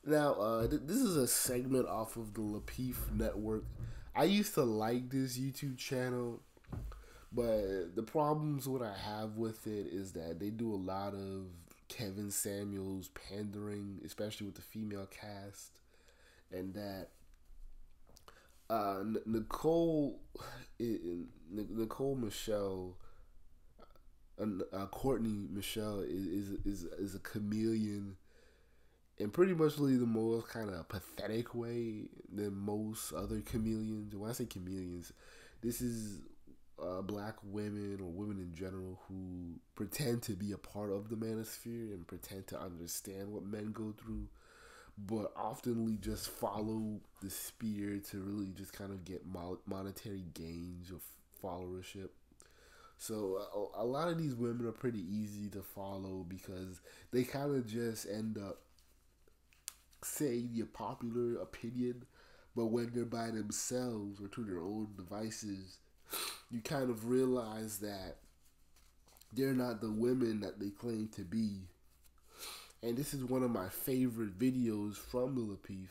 Now, this is a segment off of the Lapeef Network. I used to like this YouTube channel, but the problems what I have with it is that they do a lot of Kevin Samuels pandering, especially with the female cast, and that Nicole, Nicole Michelle, Courtney Michelle is a chameleon in pretty much the most kind of pathetic way than most other chameleons. When I say chameleons, this is black women or women in general who pretend to be a part of the manosphere and pretend to understand what men go through, but oftenly just follow the spear to really just kind of get monetary gains of followership. So a lot of these women are pretty easy to follow because they kind of just end up saying the popular opinion, but when they're by themselves or to their own devices, you kind of realize that they're not the women that they claim to be. And this is one of my favorite videos from the Lapeef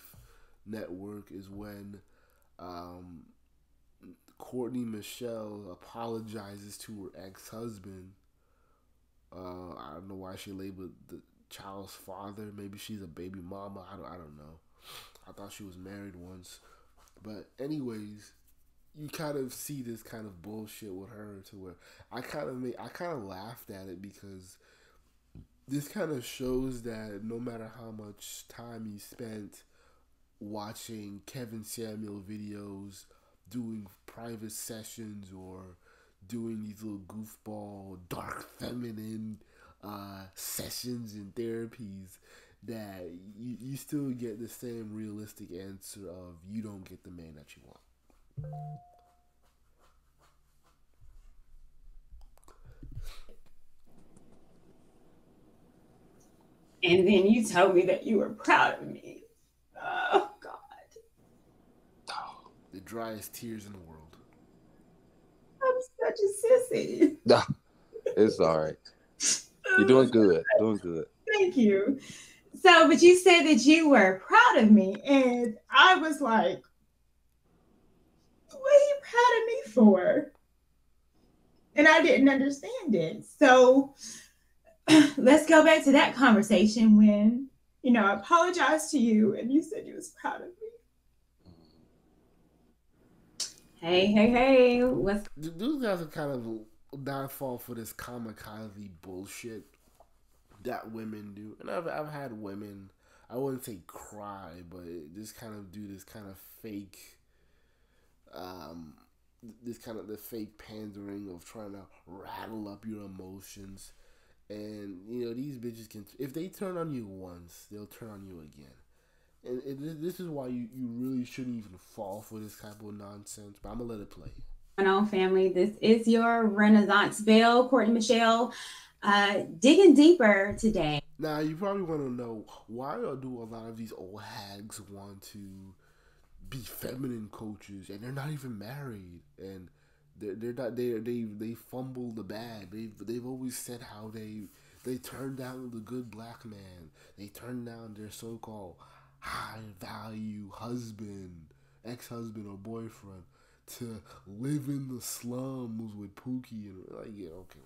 Network is when um, Courtney Michelle apologizes to her ex-husband. I don't know why she labeled the child's father. Maybe she's a baby mama. I don't know. I thought she was married once. But anyways, you kind of see this kind of bullshit with her to where I kind of laughed at it because this kind of shows that no matter how much time you spent watching Kevin Samuel videos, doing private sessions, or doing these little goofball, dark feminine sessions and therapies, that you still get the same realistic answer of you don't get the man that you want. And then you told me that you were proud of me. Oh, God. The driest tears in the world. I'm such a sissy. No, it's all right. You're doing good. Doing good. Thank you. So, but you said that you were proud of me, and I was like, what are you proud of me for? And I didn't understand it. So let's go back to that conversation when, I apologized to you and you said you was proud of me. Hey, hey, hey. These guys are kind of not fall for this kamikaze bullshit that women do. And I've had women, I wouldn't say cry, but just kind of do this kind of fake, um, this kind of the fake pandering of trying to rattle up your emotions. And these bitches can, if they turn on you once, they'll turn on you again. And this is why you really shouldn't even fall for this type of nonsense. But I'm gonna let it play. Going on, family? This is your Renaissance Belle, Courtney Michelle, digging deeper today. Now you probably want to know why do a lot of these old hags want to be feminine coaches and they're not even married and they're not they fumble the bag. They've always said how they turn down the good black man. They turn down their so-called high value husband, ex-husband or boyfriend to live in the slums with Pookie and like okay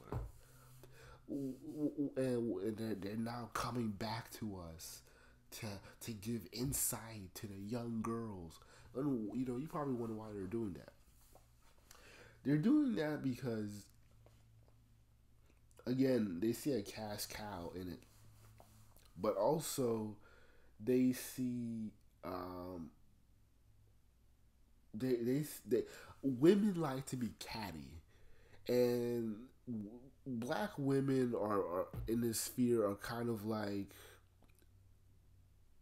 whatever. And they're now coming back to us to give insight to the young girls. And you probably wonder why they're doing that. They're doing that because, again, they see a cash cow in it, but also they see they women like to be catty, and black women are in this sphere are kind of like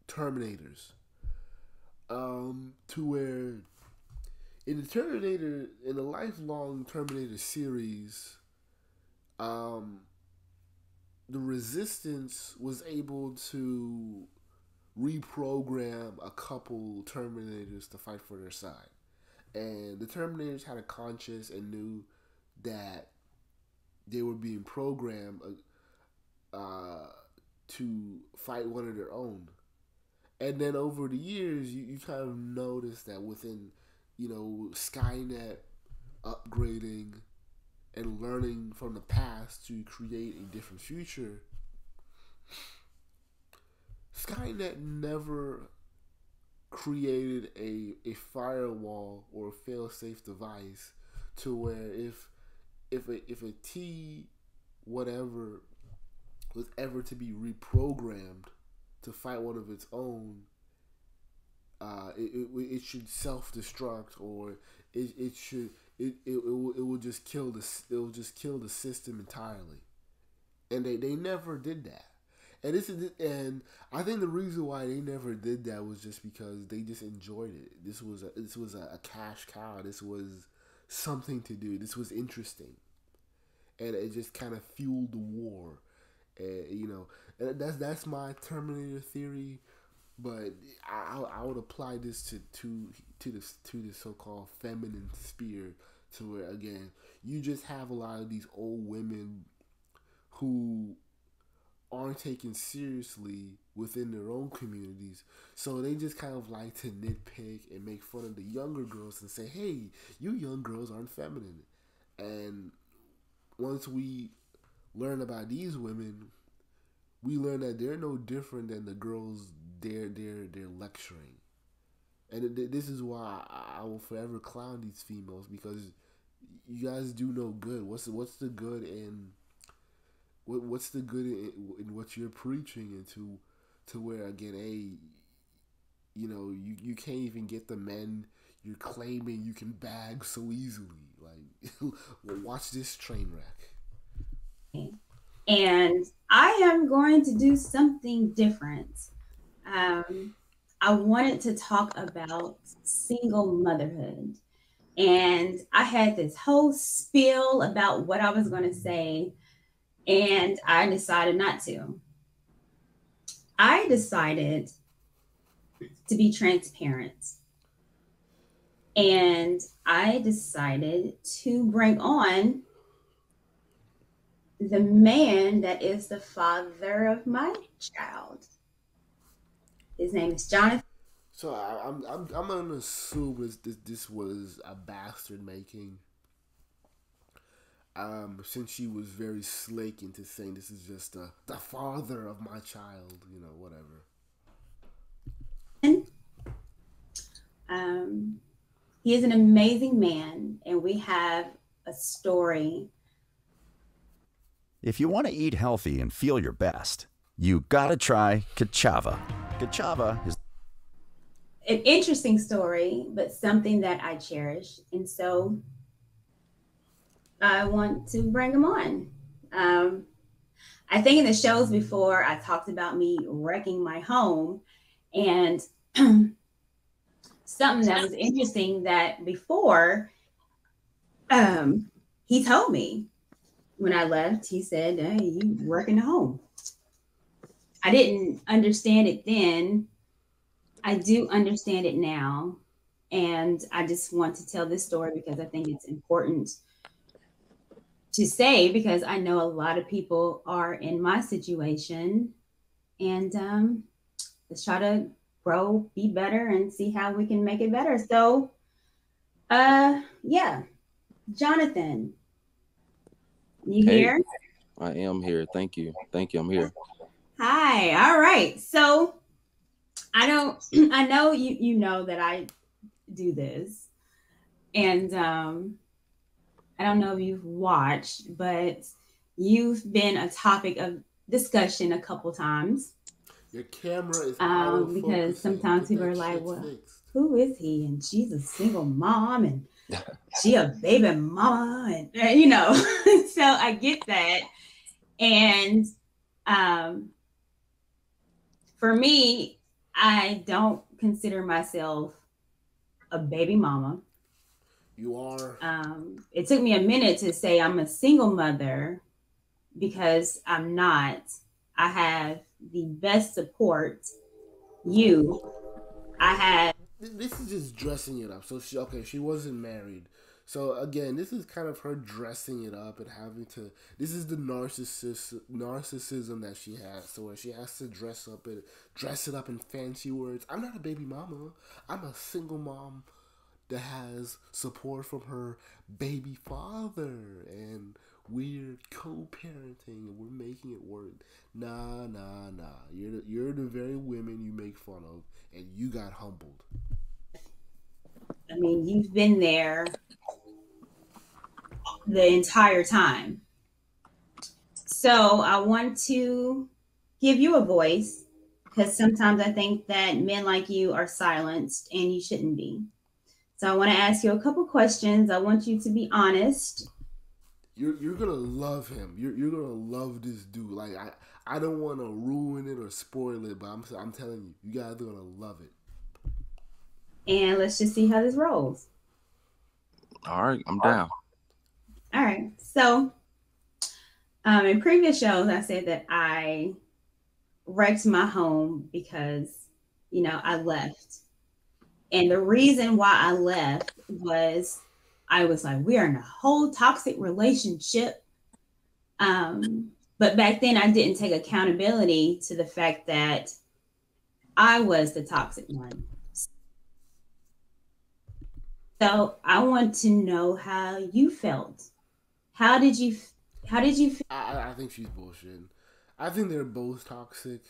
Terminators, to where in the lifelong Terminator series, the Resistance was able to reprogram a couple Terminators to fight for their side, and the Terminators had a conscience and knew that they were being programmed to fight one of their own. And then over the years, you kind of notice that within, Skynet upgrading and learning from the past to create a different future, Skynet never created a firewall or a fail-safe device to where if a T whatever was ever to be reprogrammed to fight one of its own, it should self destruct, or it should it will just kill the system entirely, and they never did that. And I think the reason why they never did that was just because they just enjoyed it. This was a cash cow. This was something to do. This was interesting, and it just kind of fueled the war. And that's my Terminator theory. But I would apply this to the so-called feminine sphere, to where, again, you just have a lot of these old women who aren't taken seriously within their own communities, so they just kind of like to nitpick and make fun of the younger girls and say, "Hey, you young girls aren't feminine." And once we learn about these women, we learn that they're no different than the girls they're lecturing. And this is why I will forever clown these females, because you guys do no good. What's the good in what's the good in what you're preaching into, to where, again, you can't even get the men you're claiming you can bag so easily. Like, well, watch this train wreck. And I am going to do something different. I wanted to talk about single motherhood. And I had this whole spiel about what I was going to say, and I decided not to. I decided to be transparent. And I decided to bring on the man that is the father of my child. His name is Jonathan. So I'm gonna assume this was a bastard making. Since she was very slick into saying this is just the father of my child, whatever. He is an amazing man, and we have a story. If you want to eat healthy and feel your best, you gotta try Kachava. Kachava is an interesting story, but something that I cherish. And so I want to bring him on. I think in the shows before, I talked about me wrecking my home, and something that was interesting that before, he told me when I left, he said, "Hey, you wrecking the home." I didn't understand it then. I do understand it now. And I just want to tell this story because I think it's important to say, because I know a lot of people are in my situation. And let's try to grow, be better, and see how we can make it better. So, yeah, Jonathan, you here? I am here. Thank you. I'm here. Hi. All right. So I know you know that I do this, and I don't know if you've watched, but you've been a topic of discussion a couple times. Your camera is because sometimes people are like, "Well, who is he?" And she's a single mom, and she a baby mama, and so I get that. And for me, I don't consider myself a baby mama. You are. It took me a minute to say I'm a single mother, because I'm not. I have the best support. I had. This is just dressing it up. So she wasn't married. So again, this is kind of her dressing it up and having to. This is the narcissism that she has. So where she has to dress it up in fancy words. I'm not a baby mama. I'm a single mom that has support from her baby father, and we're co-parenting and we're making it work. Nah. You're the very women you make fun of, and you got humbled. I mean, you've been there the entire time. So I want to give you a voice, because sometimes I think that men like you are silenced and you shouldn't be. So I want to ask you a couple questions. I want you to be honest. You're gonna love him. You're gonna love this dude. Like I don't want to ruin it or spoil it, but I'm telling you, you guys are gonna love it. And let's just see how this rolls. All right, I'm down. All right. So in previous shows, I said that I wrecked my home because, I left. And the reason why I left was I was like, we are in a whole toxic relationship. But back then I didn't take accountability to the fact that I was the toxic one. So I want to know how you felt. How did you feel? I think she's bullshitting. I think they're both toxic.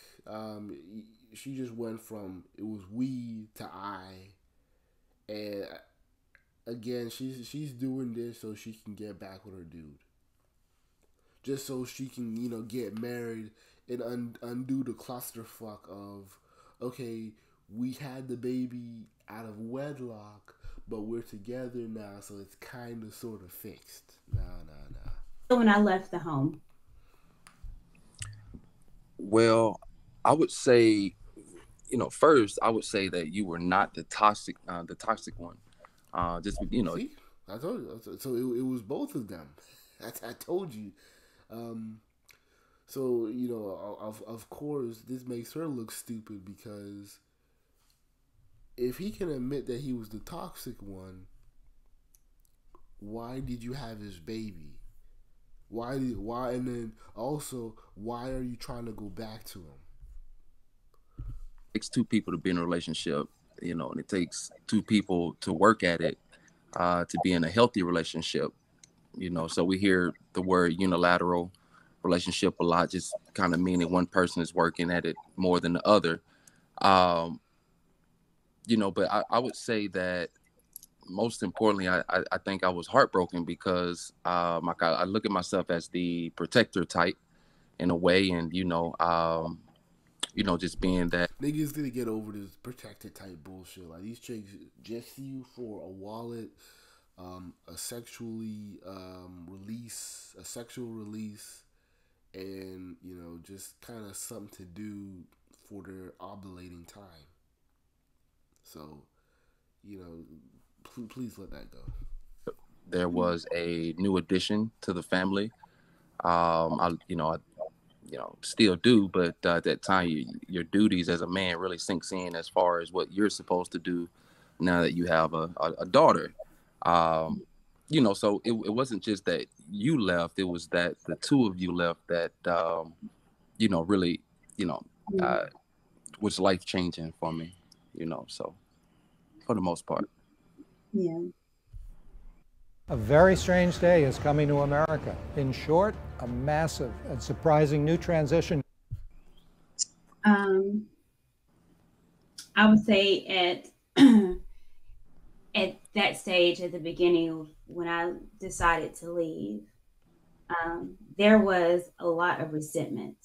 She just went from it was we to I, and again, she's doing this so she can get back with her dude, just so she can get married and undo the clusterfuck of, okay, we had the baby out of wedlock, but we're together now, so it's kind of sort of fixed. Nah. When I left the home. Well, I would say, first I would say that you were not the toxic one. See, I told you. So it was both of them. I told you. So of course, this makes her look stupid, because if he can admit that he was the toxic one, why did you have his baby? Why, and then also, why are you trying to go back to him? It takes two people to be in a relationship, and it takes two people to work at it, to be in a healthy relationship, So we hear the word unilateral relationship a lot, just kind of meaning one person is working at it more than the other. But I would say that most importantly, I think I was heartbroken because I look at myself as the protector type in a way, and just being that niggas need to get over this protector type bullshit. Like, these chicks just see you for a wallet, a sexual release, and just kind of something to do for their ovulating time. So, please let that go. there was a new addition to the family. I still do, but at that time, your duties as a man really sinks in as far as what you're supposed to do now that you have a daughter. So it wasn't just that you left; it was that the two of you left that really was life changing for me. So for the most part. Yeah. A very strange day is coming to America. In short, a massive and surprising new transition. I would say at that stage, at the beginning, when I decided to leave, there was a lot of resentment.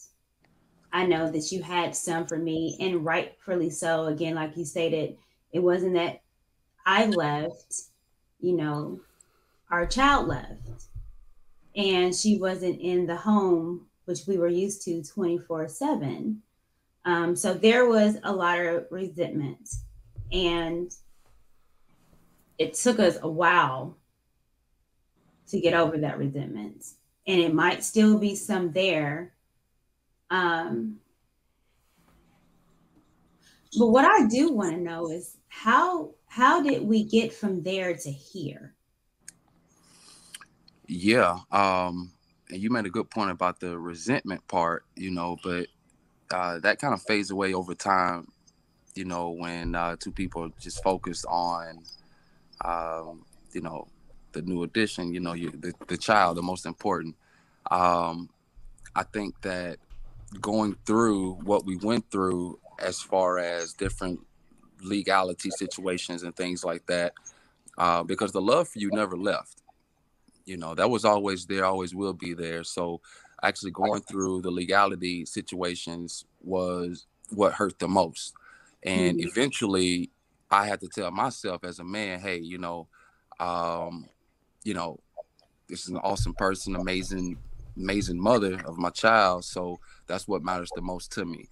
I know that you had some for me, and rightfully so. Again, like you stated, it wasn't that I left, our child left, and she wasn't in the home, which we were used to 24/7. So there was a lot of resentment, and it took us a while to get over that resentment, and it might still be some there. But what I do want to know is how did we get from there to here? Yeah. And you made a good point about the resentment part, but that kind of fades away over time, when two people just focus on, um, you know, the new addition, the child, the most important. Um, I think that going through what we went through as far as different legality situations and things like that, because the love for you never left. That was always there, always will be there. So actually going through the legality situations was what hurt the most. And Mhm. eventually I had to tell myself as a man, hey, um, you know, this is an awesome person, amazing mother of my child. So that's what matters the most to me.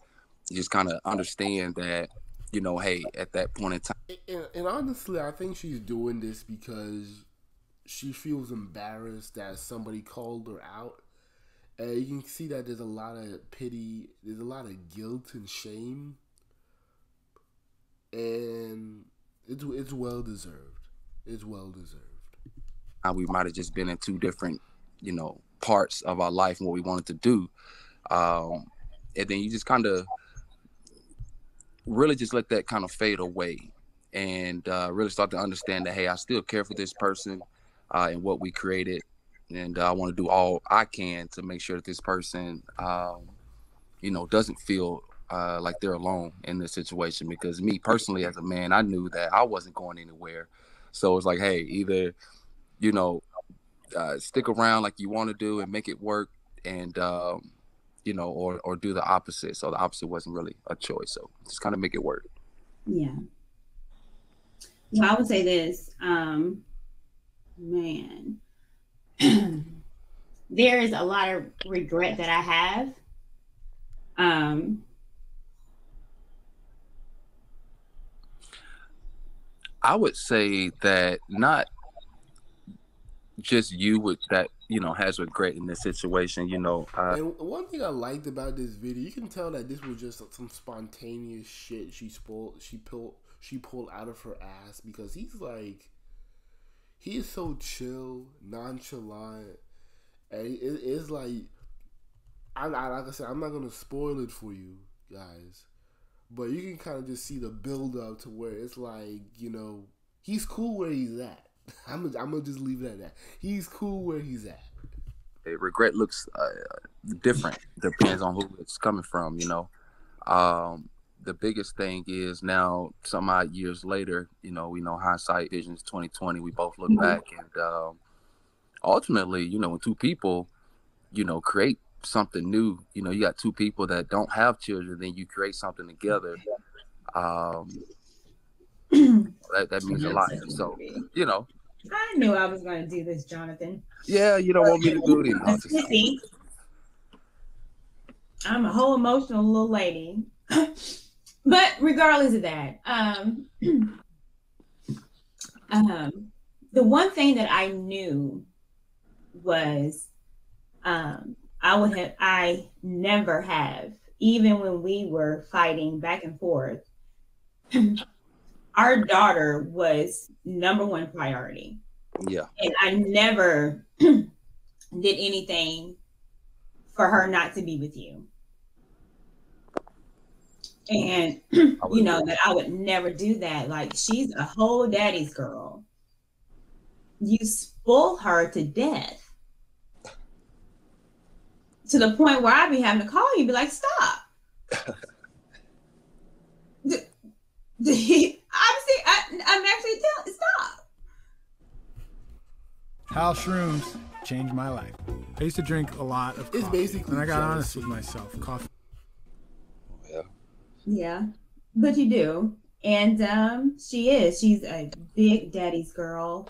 You just kind of understand that, hey, at that point in time. And honestly, I think she's doing this because she feels embarrassed that somebody called her out. And you can see that there's a lot of pity, there's a lot of guilt and shame, and it's well deserved. It's well deserved. We might have just been in two different, parts of our life and what we wanted to do. And then you just kind of really just let that kind of fade away and really start to understand that, hey, I still care for this person and what we created. And I want to do all I can to make sure that this person, doesn't feel like they're alone in this situation. Because me personally, as a man, I knew that I wasn't going anywhere. So it's like, hey, either, you know, stick around like you want to do and make it work, and or do the opposite. So the opposite wasn't really a choice. So just kind of make it work. Yeah. Well, I would say this, man, there is a lot of regret that I have. I would say that not just you with that, has regret in this situation, And one thing I liked about this video, you can tell that this was just some spontaneous shit she pulled out of her ass, because he is so chill, nonchalant, and it's like, like I said, I'm not gonna spoil it for you guys, but you can kind of just see the build up to where it's like, he's cool where he's at. I'm gonna just leave it at that. He's cool where he's at. regret looks different, depends on who it's coming from. The biggest thing is now, some odd years later, we know hindsight vision's 2020. We both look back, and ultimately, when two people, create something new, you got two people that don't have children, then you create something together. That means a lot. So, I knew I was going to do this, Jonathan. yeah, you don't want me to do it either. I'm a whole emotional little lady. But regardless of that, the one thing that I knew was I never have, even when we were fighting back and forth, our daughter was number one priority. Yeah. And I never did anything for her not to be with you. And that I would never do that. Like, she's a whole daddy's girl. You spoil her to death, to the point where I'd be having to call you and be like, stop. I'm actually telling, stop. How shrooms changed my life. I used to drink a lot of coffee. It's basically, and I got jealousy. honest with myself. Coffee. Yeah, but you do. And she's a big daddy's girl.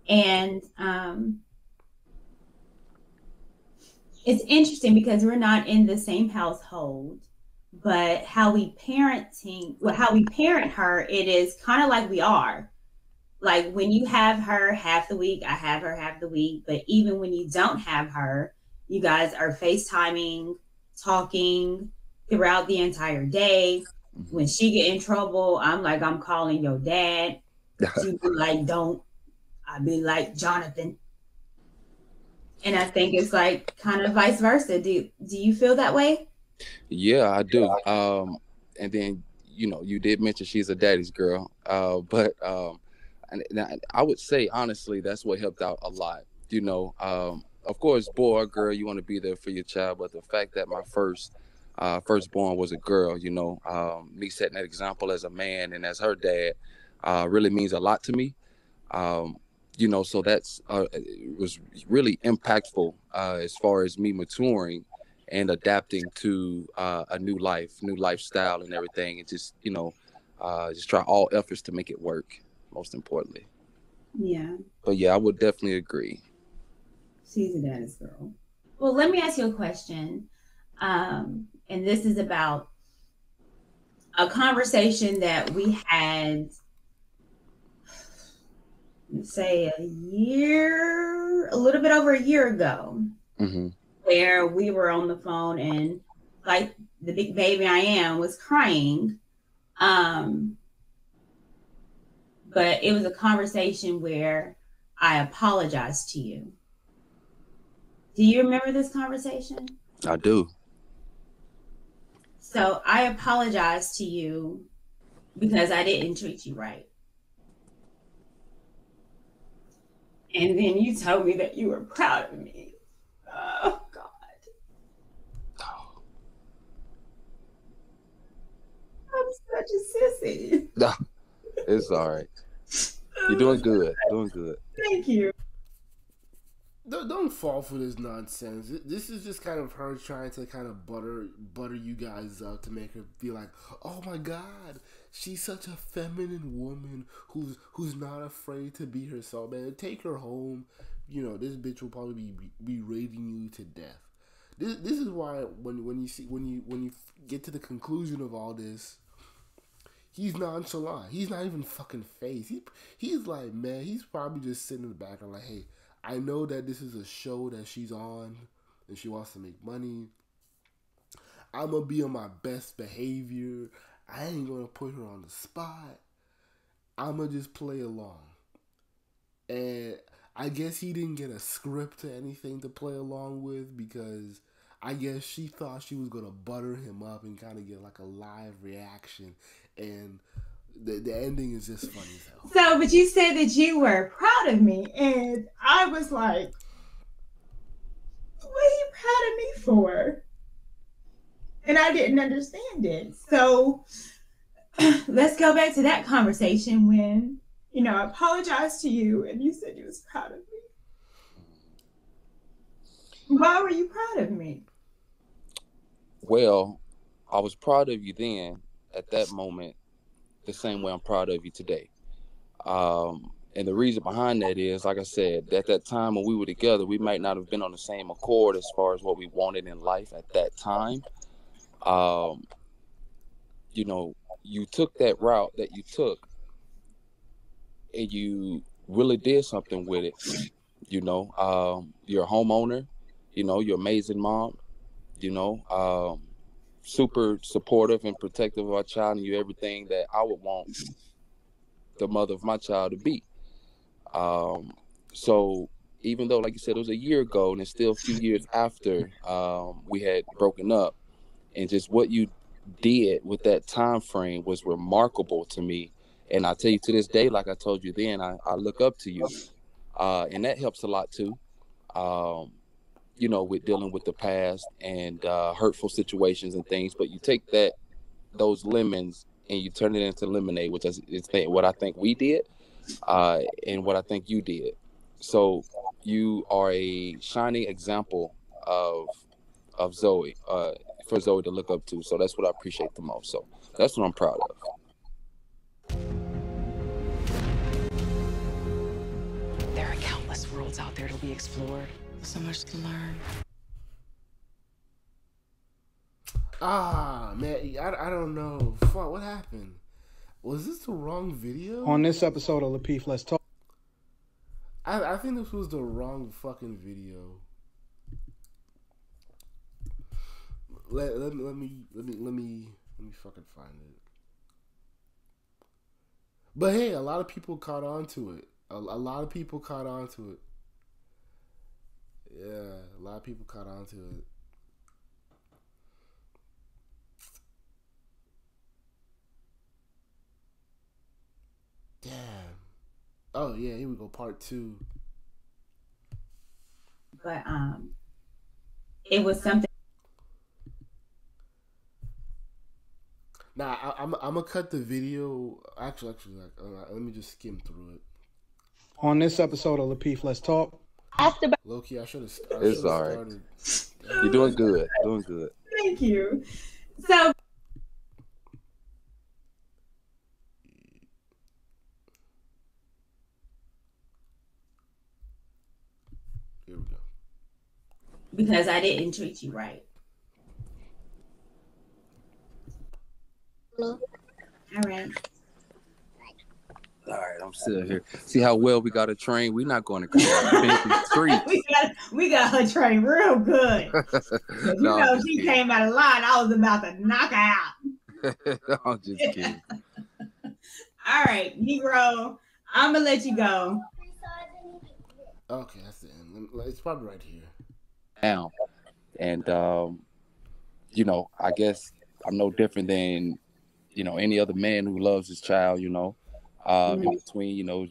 And it's interesting because we're not in the same household, but how we parent her, it is kind of like we are. Like, when you have her half the week, I have her half the week. But even when you don't have her, you guys are FaceTiming, talking throughout the entire day. When she get in trouble, I'm calling your dad. She'd be like, don't. I'd be like, Jonathan. And I think it's like kind of vice versa. Do you feel that way? Yeah, I do. And then you did mention she's a daddy's girl. But and I would say honestly, that's what helped out a lot. Of course, boy or girl, you want to be there for your child, but the fact that my firstborn was a girl, me setting that example as a man and as her dad, really means a lot to me. Um, so that's it was really impactful as far as me maturing and adapting to a new lifestyle and everything, and just try all efforts to make it work. Most importantly, Yeah, but yeah, I would definitely agree. she's a daddy's girl. Well, let me ask you a question. And this is about a conversation that we had, say, a little bit over a year ago, Hmm. where we were on the phone and like the big baby I am was crying. Um, but it was a conversation where I apologized to you. Do you remember this conversation? I do. So I apologized to you because I didn't treat you right. And then you told me that you were proud of me. Oh, God. I'm such a sissy. No, it's all right. You're doing good. Doing good. Thank you. Don't fall for this nonsense. This is just kind of her trying to kind of butter you guys up to make her feel like, oh my God, she's such a feminine woman who's not afraid to be herself. Man, take her home. This bitch will probably be rating you to death. This is why when you get to the conclusion of all this, he's nonchalant. He's not even fucking phased. He's like, man, he's probably just sitting in the back and like, hey, I know that this is a show that she's on and she wants to make money. I'm going to be on my best behavior. I ain't going to put her on the spot. I'm going to just play along. And I guess he didn't get a script or anything to play along with because I guess she thought she was going to butter him up and kind of get like a live reaction. And the ending is just funny as hell. So, but you said that you were proud of me, and I was like, what are you proud of me for? And I didn't understand it. So let's go back to that conversation when, I apologized to you and you said you was proud of me. Why were you proud of me? Well, I was proud of you then at that moment, the same way I'm proud of you today. And the reason behind that is, like I said, at that time when we were together, we might not have been on the same accord as far as what we wanted in life at that time. Um, you took that route that you took and you really did something with it. You're a homeowner, you're an amazing mom, super supportive and protective of our child, and you're everything that I would want the mother of my child to be. So even though, like you said, it was a year ago and it's still a few years after we had broken up, and just what you did with that time frame was remarkable to me. And I tell you to this day, like I told you then, I look up to you. And that helps a lot too, with dealing with the past and hurtful situations and things. But you take those lemons and you turn it into lemonade, which is what I think we did and what I think you did. So you are a shining example of Zoe, for Zoe to look up to. So that's what I appreciate the most. So that's what I'm proud of. There are countless worlds out there to be explored. So much to learn. Ah, man, I don't know. Fuck, what happened? Was this the wrong video? On this episode of Lapeef, let's talk. I think this was the wrong fucking video. Let me fucking find it. But hey, a lot of people caught on to it. A lot of people caught on to it. Yeah, a lot of people caught on to it. Damn. Oh yeah, here we go. Part two. But it was something. Nah, I'm gonna cut the video. Like, let me just skim through it. On this episode of Lapeef, Let's Talk. Loki, I should have It's all right. started. You're doing good. Doing good. Thank you. So Here we go. because I didn't treat you right. All right. All right, I'm still here. See how well we got to train? We're not going to busy streets. we got her trained real good. You No, know, I'm she just came out of line. I was about to knock her out. kidding. I'm just kidding. All right, Negro, I'm gonna let you go. Okay, that's the end. It's probably right here. Now, and you know, I guess I'm no different than any other man who loves his child. In between,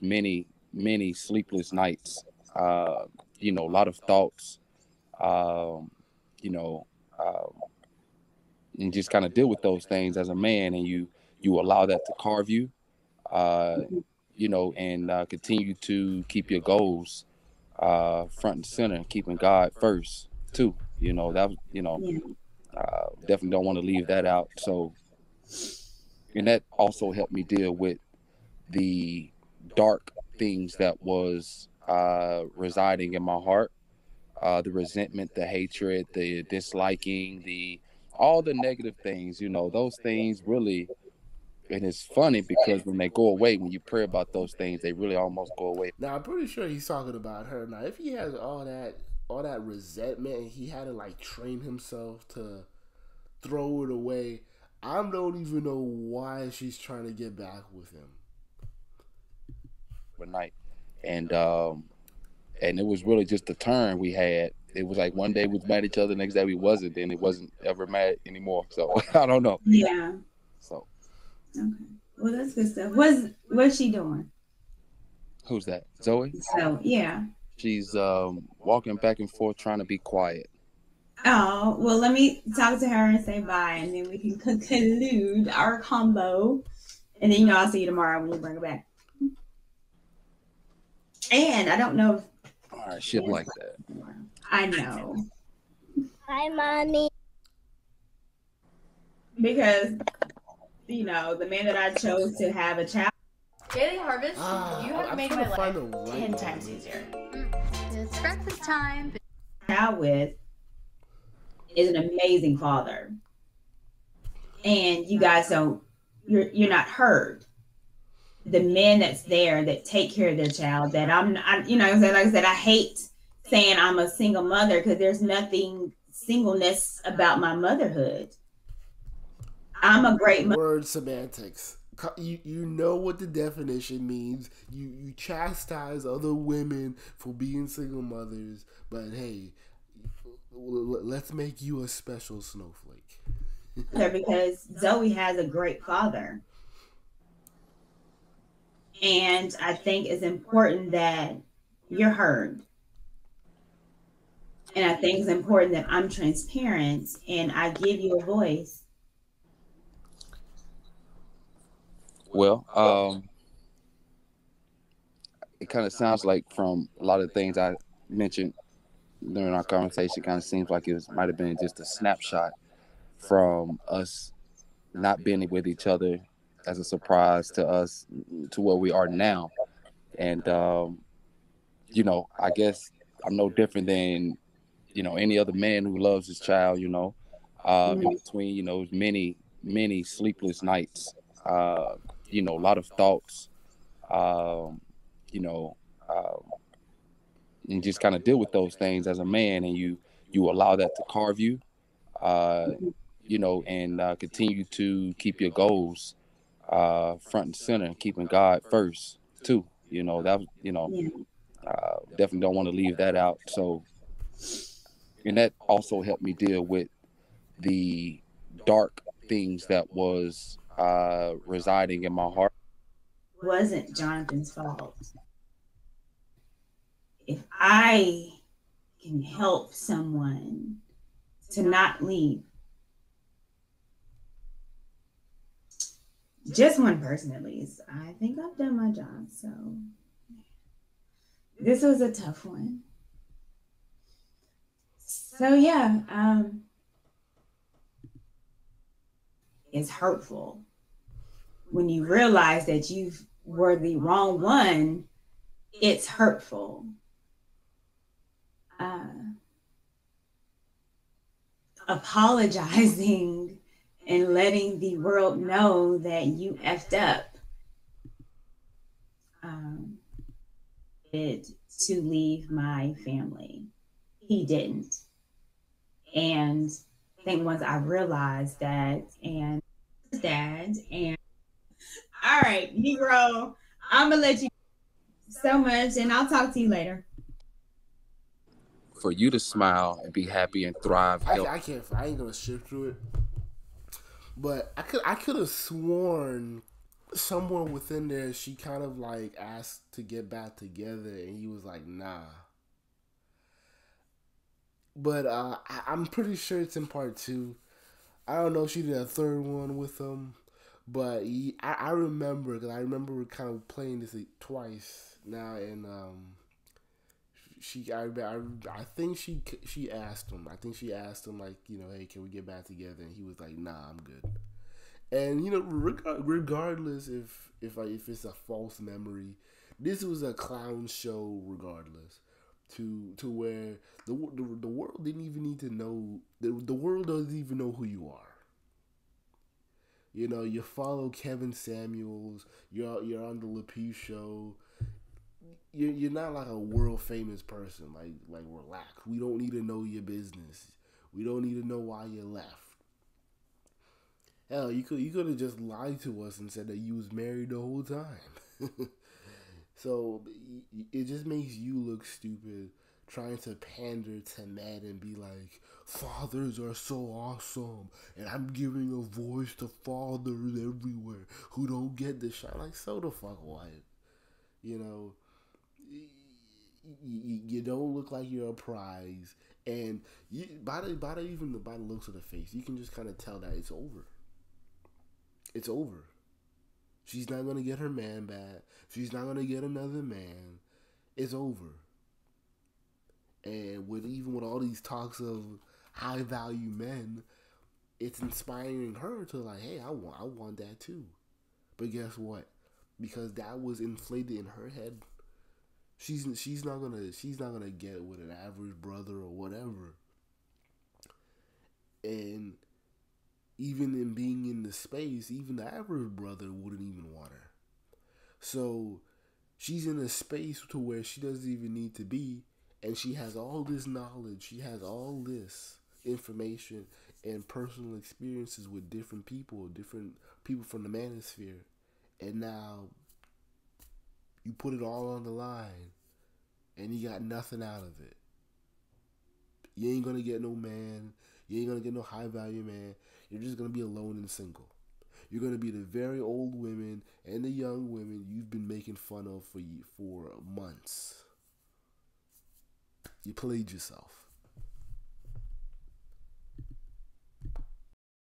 many sleepless nights. A lot of thoughts. You know, and just kind of deal with those things as a man, and you allow that to carve you. And continue to keep your goals front and center, keeping God first too. That was, definitely don't want to leave that out. So, and that also helped me deal with the dark things that was residing in my heart, the resentment, the hatred, the disliking, all the negative things. Those things really. And it's funny because when they go away, when you pray about those things, they really almost go away. Now I'm pretty sure he's talking about her. Now, if he has all that resentment and he had to like train himself to throw it away, I don't even know why she's trying to get back with him. One night, and it was really just a turn we had. It was like one day we was mad at each other, the next day we wasn't. Then it wasn't ever mad anymore. So I don't know. Yeah. So. Okay. Well, that's good stuff. What's she doing? Who's that? Zoe? So, yeah. She's walking back and forth trying to be quiet. Oh, well, let me talk to her and say bye, and then we can conclude our combo. And then, I'll see you tomorrow when you bring her back. And I don't know if... All right, shit like that. I know. Hi, Mommy. Because... the man that I chose to have a child. Daily Harvest, you have made my life 10 times easier. It's breakfast time. Child with is an amazing father, and you guys don't. You're not heard. The men that's there that take care of their child. That like I said, I hate saying I'm a single mother because there's nothing singleness about my motherhood. I'm a great mother. Word semantics. You know what the definition means. You chastise other women for being single mothers, but hey, let's make you a special snowflake. Because Zoe has a great father. And I think it's important that you're heard. And I think it's important that I'm transparent and I give you a voice. Well, it kind of sounds like from a lot of things I mentioned during our conversation, kind of seems like it might have been just a snapshot from us not being with each other as a surprise to us to where we are now. And, I guess I'm no different than, any other man who loves his child, in between, many sleepless nights. A lot of thoughts, and just kind of deal with those things as a man, and you allow that to carve you, and continue to keep your goals front and center, keeping God first too. That was, definitely don't want to leave that out. So, And that also helped me deal with the dark things that was residing in my heart. It wasn't Jonathan's fault. If I can help someone to not leave, just one person at least, I think I've done my job. So this was a tough one. So yeah, it's hurtful when you realize that you were the wrong one. It's hurtful. Apologizing and letting the world know that you effed up. It to leave my family. He didn't. And I think once I realized that, and dad, and all right, Negro, I'm gonna let you so much, and I'll talk to you later. For you to smile and be happy and thrive. I ain't gonna shift through it. But I could have sworn somewhere within there she kind of like asked to get back together, and he was like, nah. But I'm pretty sure it's in part 2. I don't know if she did a third one with him, but I remember, because I remember kind of playing this twice now, and I think she asked him. I think she asked him, like, you know, hey, can we get back together? And he was like, nah, I'm good. And you know, regardless if it's a false memory, this was a clown show. Regardless, to where the world didn't even need to know. The world doesn't even know who you are. You know, you follow Kevin Samuels. You're on the LePew show. You're not like a world famous person. Like relax. We don't need to know your business. We don't need to know why you left. Hell, you could have just lied to us and said that you was married the whole time. So it just makes you look stupid trying to pander to Ned and be like, fathers are so awesome, and I'm giving a voice to fathers everywhere who don't get the shot. Like, so the fuck what? You know, you don't look like you're a prize, and by the looks of the face, you can just kind of tell that it's over. It's over. She's not gonna get her man back. She's not gonna get another man. It's over. And with all these talks of high value men, it's inspiring her to like, hey, I want that too. But guess what? Because that was inflated in her head, she's not gonna get with an average brother or whatever. And even in being in the space, even the average brother wouldn't even want her. So she's in a space to where she doesn't even need to be, and she has all this knowledge, she has all this information and personal experiences with different people from the manosphere, and now you put it all on the line, and you got nothing out of it. You ain't gonna get no man. You ain't gonna get no high value man. You're just gonna be alone and single. You're gonna be the very old women and the young women you've been making fun of for months. You played yourself.